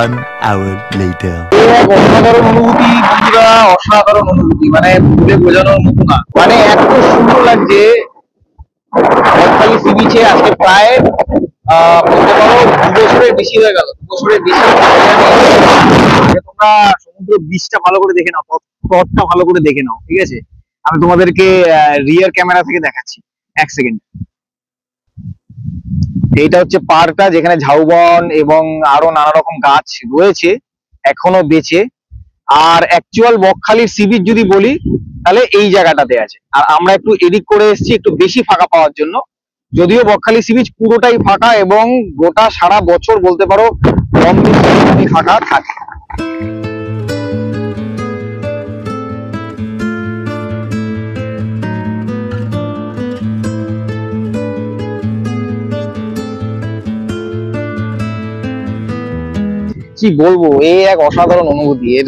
One hour later. এক অসাধারণ অনুভূতি বন্ধুরা, অসাধারণ অনুভূতি, মানে বলে বোঝানোর মতো না। মানে এত সুন্দর লাগছে বকখালি সি বিচে। আজকে প্রায় বলতে পারো 2 বছরের বেশি হয়ে গেল, 2 বছরের বেশি। তোমরা সমুদ্র বিচটা ভালো করে দেখে নাও, পথটা ভালো করে দেখে নাও, ঠিক আছে। আমি তোমাদেরকে রিয়ার ক্যামেরা থেকে দেখাচ্ছি, 1 সেকেন্ড। এইটা হচ্ছে পার্কটা, যেখানে ঝাউবন এবং আরো নানা রকম গাছ রয়েছে এখনো বেঁচে। আর অ্যাকচুয়াল বকখালির সি বিচ যদি বলি তাহলে এই জায়গাটাতে আছে। আর আমরা একটু এদিক করে এসেছি একটু বেশি ফাঁকা পাওয়ার জন্য, যদিও বকখালি সি বিচ পুরোটাই ফাঁকা এবং গোটা সারা বছর বলতে পারো কম বেশি ফাঁকা থাকে। কি বলবো, এই এক অসাধারণ অনুভূতি, এর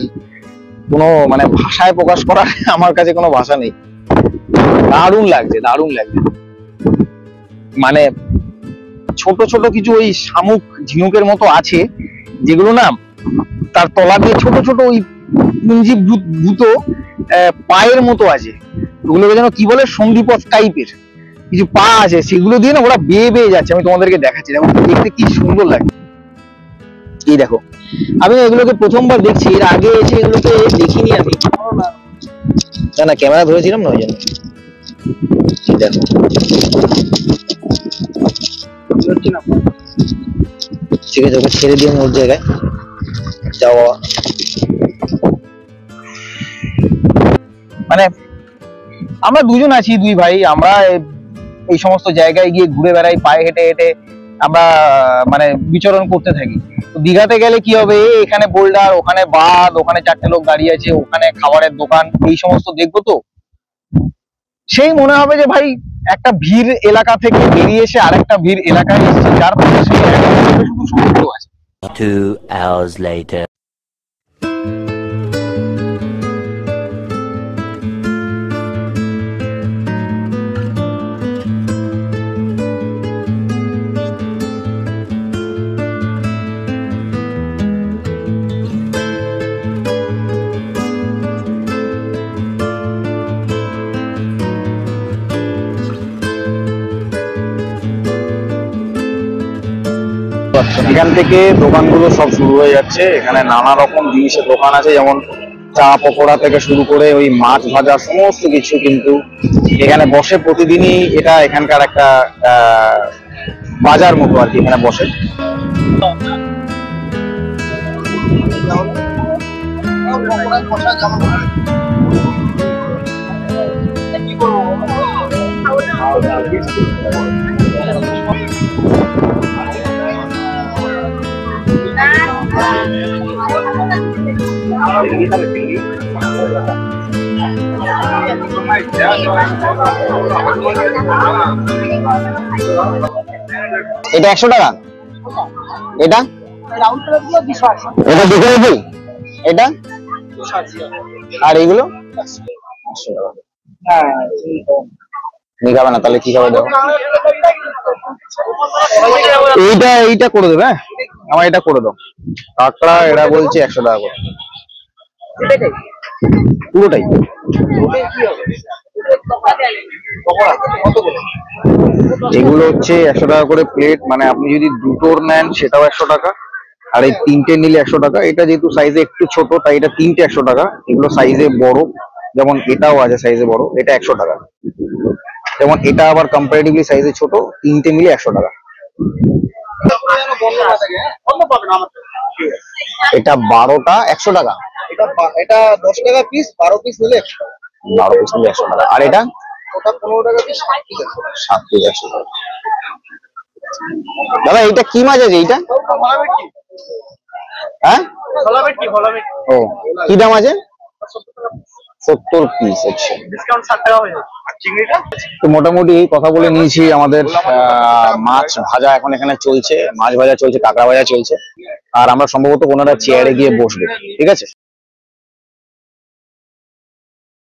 কোনো মানে ভাষায় প্রকাশ করার আমার কাছে কোনো ভাষা নেই। দারুণ লাগছে, দারুণ লাগছে। মানে ছোট ছোট কিছু ওই শামুক ঝিনুকের মতো আছে, যেগুলো না তার তলা দিয়ে ছোট ছোট ওই পুঞ্জীভূত পায়ের মতো আছে, ওগুলোকে যেন কি বলে সন্ধিপথ টাইপের কিছু পা আছে, সেগুলো দিয়ে না ওরা বেয়ে বেয়ে যাচ্ছে। আমি তোমাদেরকে দেখাচ্ছি, দেখো দেখতে কি সুন্দর লাগে। এই দেখো, আমি এগুলোকে প্রথমবার দেখছি, এর আগে এসে এগুলোকে দেখিনি আমি। না না, ক্যামেরা ধরেছিলাম না ওই জন্য। দেখো ঠিক আছে, ওকে ছেড়ে দিয়ে ওর জায়গায় যাওয়া। মানে আমরা দুজন আছি, দুই ভাই, আমরা এই সমস্ত জায়গায় গিয়ে ঘুরে বেড়াই, পায়ে হেঁটে হেঁটে আমরা মানে বিচরণ করতে থাকি। তো দীঘাতে গেলে কি হবে, এখানে বোল্ডার, ওখানে বাঁধ, ওখানে 4টে লোক দাঁড়িয়ে আছে, ওখানে খাবারের দোকান, এই সমস্ত দেখবো। তো সেই মনে হবে যে ভাই একটা ভিড় এলাকা থেকে বেরিয়ে এসে আরেকটা ভিড় এলাকায় এসেছে, যার মধ্যে সেই শুধু সমুদ্র আছে। 2 hours later. এখান থেকে দোকানগুলো সব শুরু হয়ে যাচ্ছে। এখানে নানা রকম জিনিসের দোকান আছে, যেমন চা পকোড়া থেকে শুরু করে ওই মাছ ভাজা সমস্ত কিছু কিন্তু এখানে বসে প্রতিদিনই। এটা এখানকার একটা বাজার মতো আর কি, এখানে বসে। এটা 100 টাকা, এটা এটা দেখে এটা, আর এইগুলো 100 টাকা। নিখাবে না তাহলে কি খাবে? দেখো এইটা করে দেবে। হ্যাঁ, আমার এটা করে দাও। কাঁকড়া এরা বলছে 100 টাকা করে, পুরোটাই। এগুলো হচ্ছে 100 টাকা করে প্লেট। মানে আপনি যদি দুটোর নেন সেটাও 100 টাকা, আর এই 3টে নিলে 100 টাকা। এটা যেহেতু সাইজে একটু ছোট তাই এটা 3টে 100 টাকা। এগুলো সাইজে বড়, যেমন এটাও আছে সাইজে বড়, এটা 100 টাকা। যেমন এটা আবার কম্পারেটিভলি সাইজে ছোট, 3টে মিলে 100 টাকা। এটা 12টা 100 টাকা, এটা 10 টাকা পিস, 12 পিস নিলে 12 পিস নিলে 100 টাকা। আর এটা ওটা 15 টাকা পিস, 7 পিস 100 টাকা। দাদা এইটা কি মাছ আছে এইটা? হ্যাঁ, ও কি দাম আছে? 70 পিস। আচ্ছা, ডিসকাউন্ট 60 টাকা হয়ে যাবে। আর চিংড়িটা তো মোটামুটি এই কথা বলে নিয়েছি। আমাদের মাছ ভাজা এখন এখানে চলছে, মাছ ভাজা চলছে, কাঁকড়া ভাজা চলছে, আর আমরা সম্ভবত কোনোটা চেয়ারে গিয়ে বসবো। ঠিক আছে।